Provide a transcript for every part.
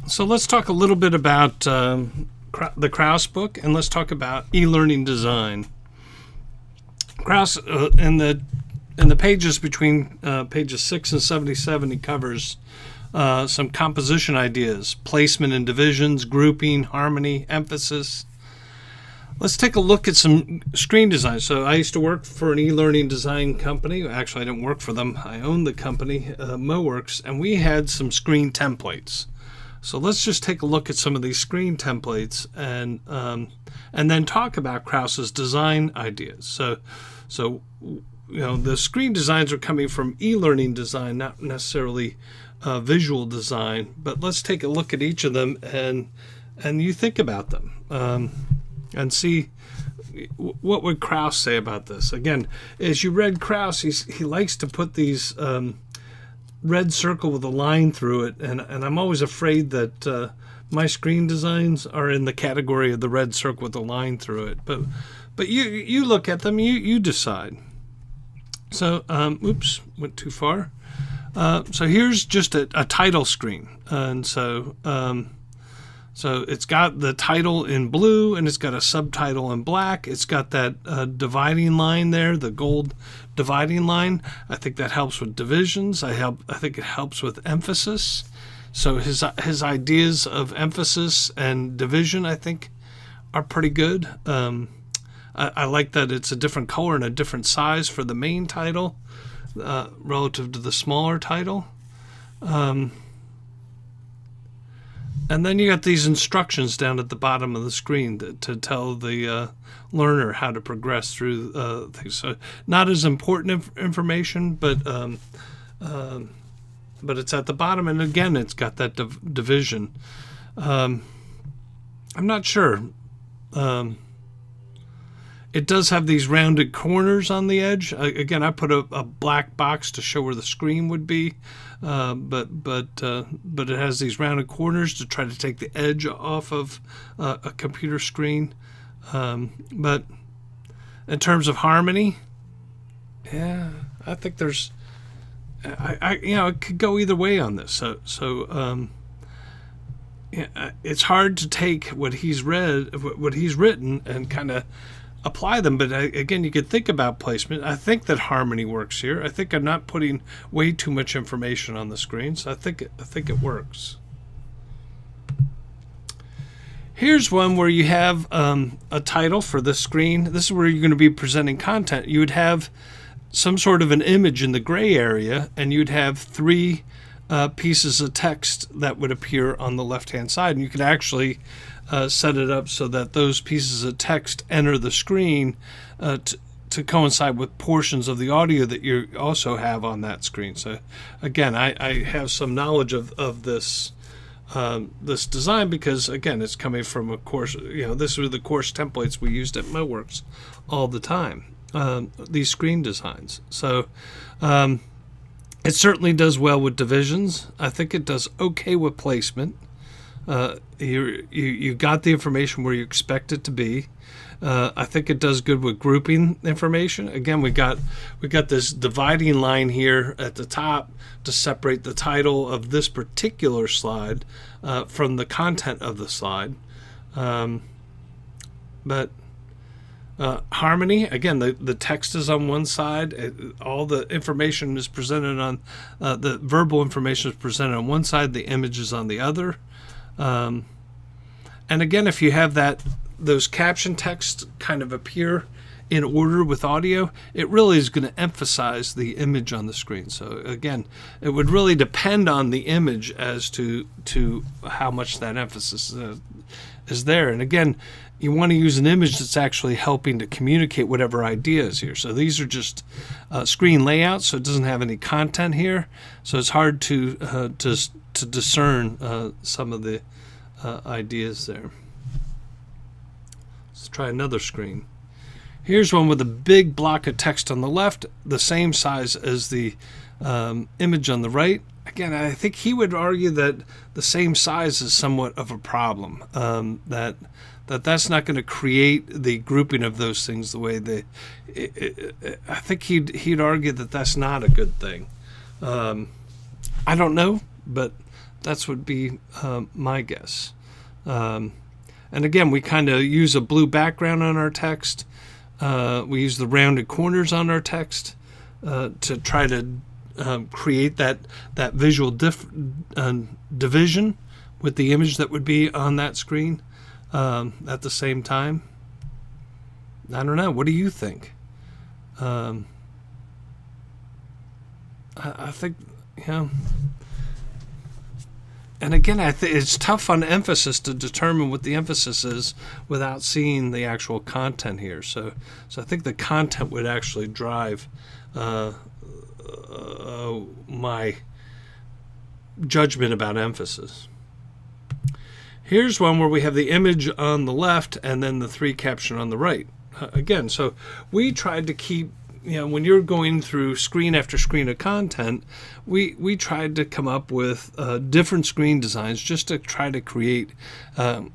So let's talk a little bit about the Krause book, and let's talk about e-learning design. Krause, in the pages between pages 6 and 77, he covers some composition ideas, placement and divisions, grouping, harmony, emphasis. Let's take a look at some screen design. So I used to work for an e-learning design company. Actually, I didn't work for them. I owned the company, MoWorks, and we had some screen templates. So let's just take a look at some of these screen templates and then talk about Krause's design ideas. So the screen designs are coming from e-learning design, not necessarily visual design. But let's take a look at each of them and you think about them. And see what would Krause say about this. Again, as you read Krause, he likes to put these red circle with a line through it, and I'm always afraid that my screen designs are in the category of the red circle with a line through it. But you look at them, you decide. So, oops, went too far. So here's just a title screen, and so it's got the title in blue, and it's got a subtitle in black. It's got that dividing line there, the gold dividing line. I think that helps with divisions. I think it helps with emphasis. So his ideas of emphasis and division, I think, are pretty good. I like that it's a different color and a different size for the main title relative to the smaller title. And then you got these instructions down at the bottom of the screen to tell the learner how to progress through things. So not as important information, but it's at the bottom. And again, it's got that division. I'm not sure. It does have these rounded corners on the edge. Again, I put a black box to show where the screen would be, but it has these rounded corners to try to take the edge off of a computer screen. But in terms of harmony, yeah, I think there's, it could go either way on this. So it's hard to take what he's written, and kind of apply them. But again, you could think about placement. I think that harmony works here. I think I'm not putting way too much information on the screen, so I think it works. Here's one where you have a title for the screen. This is where you're going to be presenting content. You would have some sort of an image in the gray area, and you'd have three pieces of text that would appear on the left-hand side, and you could actually set it up so that those pieces of text enter the screen to coincide with portions of the audio that you also have on that screen. So again, I have some knowledge of this this design, because again, it's coming from a course. This are the course templates we used at MoWorks all the time. These screen designs. So it certainly does well with divisions. I think it does okay with placement. You got the information where you expect it to be. I think it does good with grouping information. Again, we got this dividing line here at the top to separate the title of this particular slide from the content of the slide. But harmony, again, the text is on one side, all the information is presented on the verbal information is presented on one side, the image is on the other. And again, if you have those caption texts kind of appear in order with audio, it really is going to emphasize the image on the screen. So again, it would really depend on the image as to how much that emphasis is there. And again, you want to use an image that's actually helping to communicate whatever idea is here. So these are just screen layouts, so it doesn't have any content here. So it's hard to discern some of the ideas there. Let's try another screen. Here's one with a big block of text on the left, the same size as the image on the right. Again, I think he would argue that the same size is somewhat of a problem. That's not going to create the grouping of those things the way I think he'd argue that that's not a good thing. I don't know, but That's would be my guess. And again, we kind of use a blue background on our text. We use the rounded corners on our text to try to create that visual division with the image that would be on that screen at the same time. I don't know. What do you think? I think, and again, it's tough on emphasis to determine what the emphasis is without seeing the actual content here. So I think the content would actually drive my judgment about emphasis. Here's one where we have the image on the left and then the 3 caption on the right. Again, so we tried to keep, when you're going through screen after screen of content, we tried to come up with different screen designs just to try to create,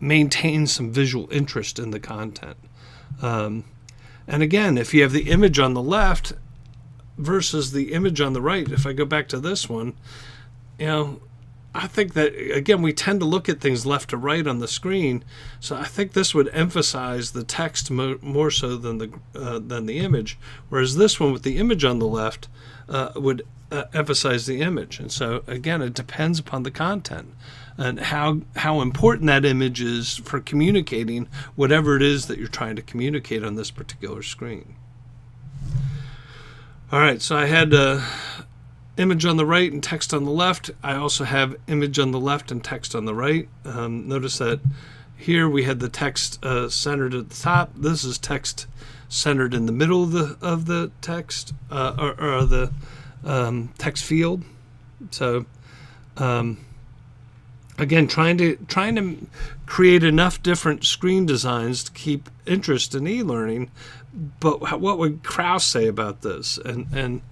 maintain some visual interest in the content. And again, if you have the image on the left versus the image on the right, if I go back to this one, I think that, again, we tend to look at things left to right on the screen, so I think this would emphasize the text more so than the image, whereas this one with the image on the left would emphasize the image. And so, again, it depends upon the content and how important that image is for communicating whatever it is that you're trying to communicate on this particular screen. All right, so I had image on the right and text on the left. I also have image on the left and text on the right. Notice that here we had the text centered at the top. This is text centered in the middle of the text or the text field. So again, trying to create enough different screen designs to keep interest in e-learning. But what would Krause say about this? And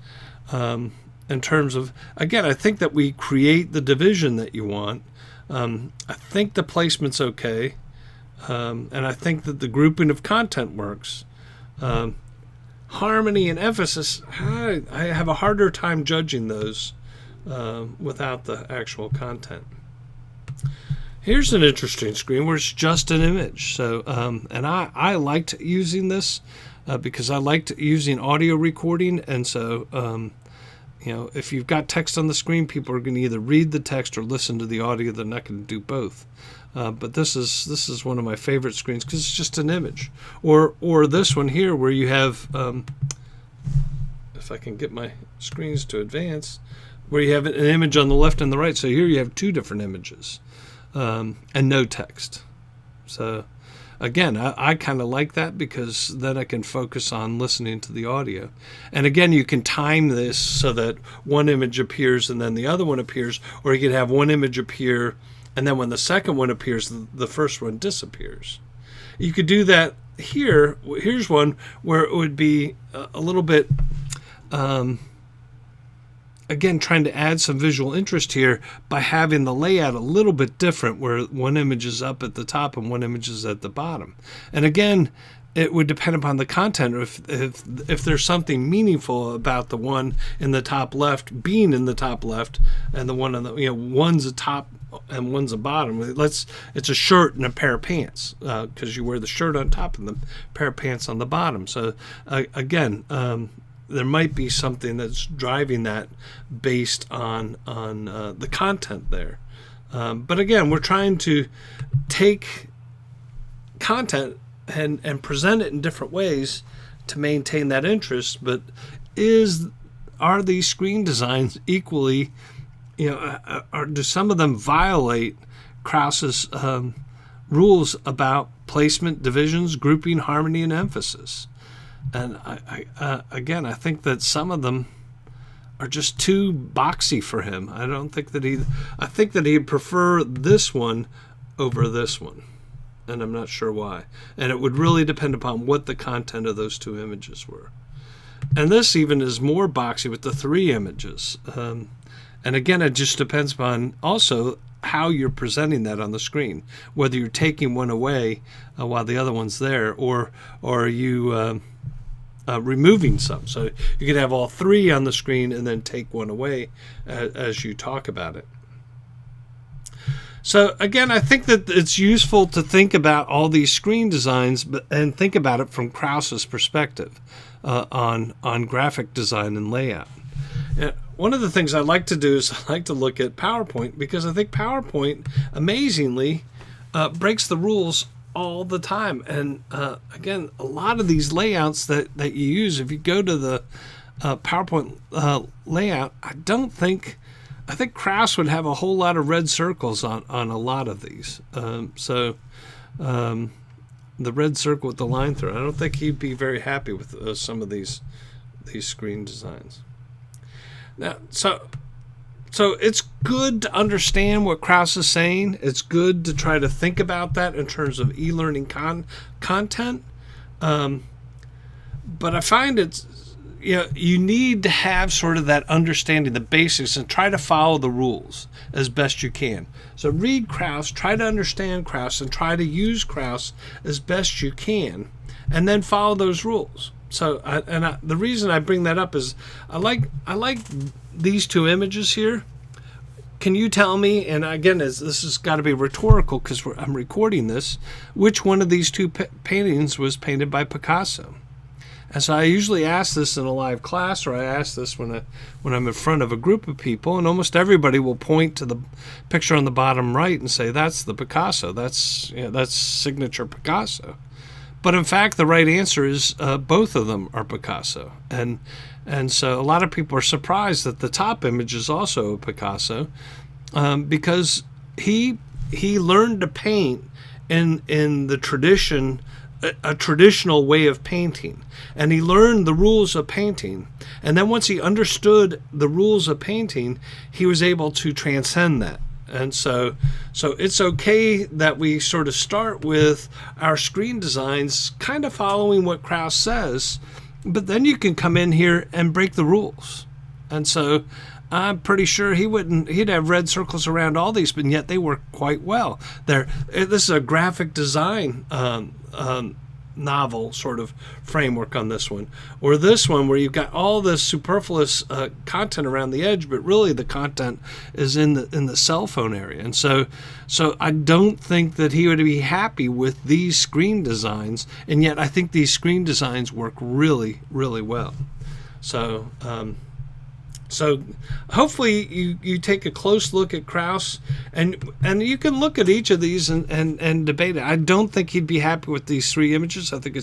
in terms of, again, I think that we create the division that you want. I think the placement's okay. And I think that the grouping of content works. Harmony and emphasis, I have a harder time judging those without the actual content. Here's an interesting screen where it's just an image. So, and I liked using this because I liked using audio recording. And so, if you've got text on the screen, people are going to either read the text or listen to the audio. They're not going to do both. But this is one of my favorite screens because it's just an image. Or this one here where you have, if I can get my screens to advance, where you have an image on the left and the right. So here you have 2 different images and no text. So again, I kind of like that because then I can focus on listening to the audio. And again, you can time this so that one image appears and then the other one appears, or you can have one image appear and then when the second one appears, the first one disappears. You could do that here. Here's one where it would be a little bit, again, trying to add some visual interest here by having the layout a little bit different, where one image is up at the top and one image is at the bottom. And again, it would depend upon the content. If there's something meaningful about the one in the top left being in the top left, and the one on the one's a top and one's a bottom. It's a shirt and a pair of pants because you wear the shirt on top and the pair of pants on the bottom. So again. There might be something that's driving that based on the content there. But again, we're trying to take content and present it in different ways to maintain that interest. But are these screen designs equally, or do some of them violate Krause's rules about placement, divisions, grouping, harmony, and emphasis? And I think that some of them are just too boxy for him. I think that he'd prefer this one over this one. And I'm not sure why. And it would really depend upon what the content of those 2 images were. And this even is more boxy with the 3 images. And again, it just depends upon also how you're presenting that on the screen, whether you're taking one away while the other one's there, or are you removing some. So you could have all 3 on the screen and then take one away as you talk about it. So again, I think that it's useful to think about all these screen designs, and think about it from Krause's perspective on graphic design and layout. And one of the things I like to do is I like to look at PowerPoint, because I think PowerPoint amazingly breaks the rules all the time. And again, a lot of these layouts that you use, if you go to the PowerPoint layout, I think Krause would have a whole lot of red circles on a lot of these. The red circle with the line through, I don't think he'd be very happy with some of these screen designs. Now, so it's good to understand what Krause is saying. It's good to try to think about that in terms of e-learning content. But I find you need to have sort of that understanding, the basics, and try to follow the rules as best you can. So read Krause, try to understand Krause, and try to use Krause as best you can, and then follow those rules. So, the reason I bring that up is I like these two images here. Can you tell me, and again, this has got to be rhetorical because I'm recording this, which one of these two paintings was painted by Picasso? And so I usually ask this in a live class, or I ask this when I'm in front of a group of people, and almost everybody will point to the picture on the bottom right and say, that's the Picasso, that's signature Picasso. But in fact, the right answer is both of them are Picasso. And so a lot of people are surprised that the top image is also a Picasso, because he learned to paint in the tradition, a traditional way of painting, and he learned the rules of painting, and then once he understood the rules of painting, he was able to transcend that. And so it's okay that we sort of start with our screen designs kind of following what Krause says, but then you can come in here and break the rules. And so I'm pretty sure he'd have red circles around all these, but yet they work quite well. This is a graphic design novel sort of framework on this one, or this one where you've got all this superfluous content around the edge, but really the content is in the cell phone area. And so I don't think that he would be happy with these screen designs, and yet I think these screen designs work really, really well. So hopefully you take a close look at Krause, and you can look at each of these and debate it. I don't think he'd be happy with these three images. I think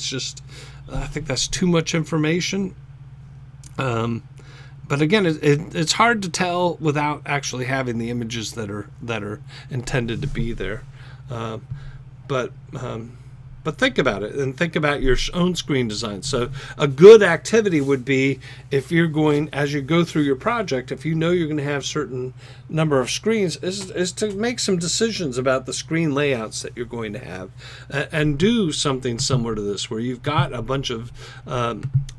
that's too much information. But again, it's hard to tell without actually having the images that are intended to be there. But think about it, and think about your own screen design. So a good activity would be, if you're going, as you go through your project, if you know you're going to have certain number of screens, is to make some decisions about the screen layouts that you're going to have, and do something similar to this, where you've got a bunch of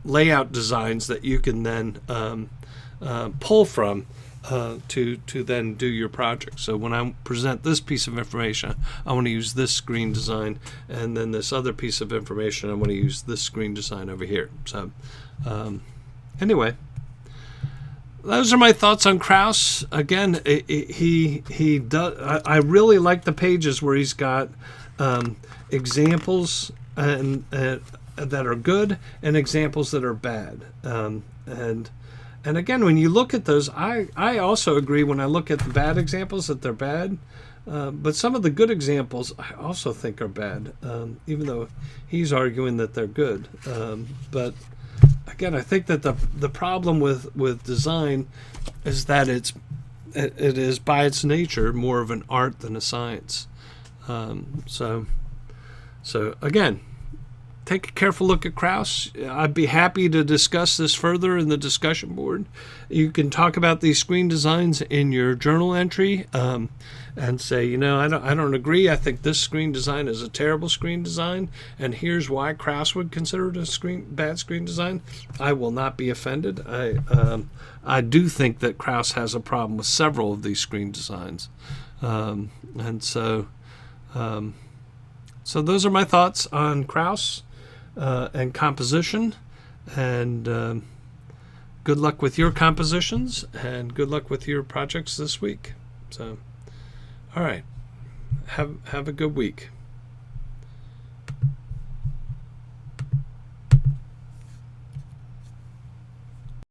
layout designs that you can then pull from to then do your project. So when I present this piece of information, I want to use this screen design, and then this other piece of information, I want to use this screen design over here. So anyway, those are my thoughts on Krause. Again, he does. I really like the pages where he's got examples and that are good and examples that are bad. And again, when you look at those, I also agree when I look at the bad examples that they're bad. But some of the good examples I also think are bad, even though he's arguing that they're good. But again, I think that the problem with design is that it is by its nature more of an art than a science. So again, take a careful look at Krause. I'd be happy to discuss this further in the discussion board. You can talk about these screen designs in your journal entry, and say, I don't agree. I think this screen design is a terrible screen design, and here's why Krause would consider it a bad screen design. I will not be offended. I do think that Krause has a problem with several of these screen designs, and so those are my thoughts on Krause and composition, and good luck with your compositions, and good luck with your projects this week. So, all right. have a good week.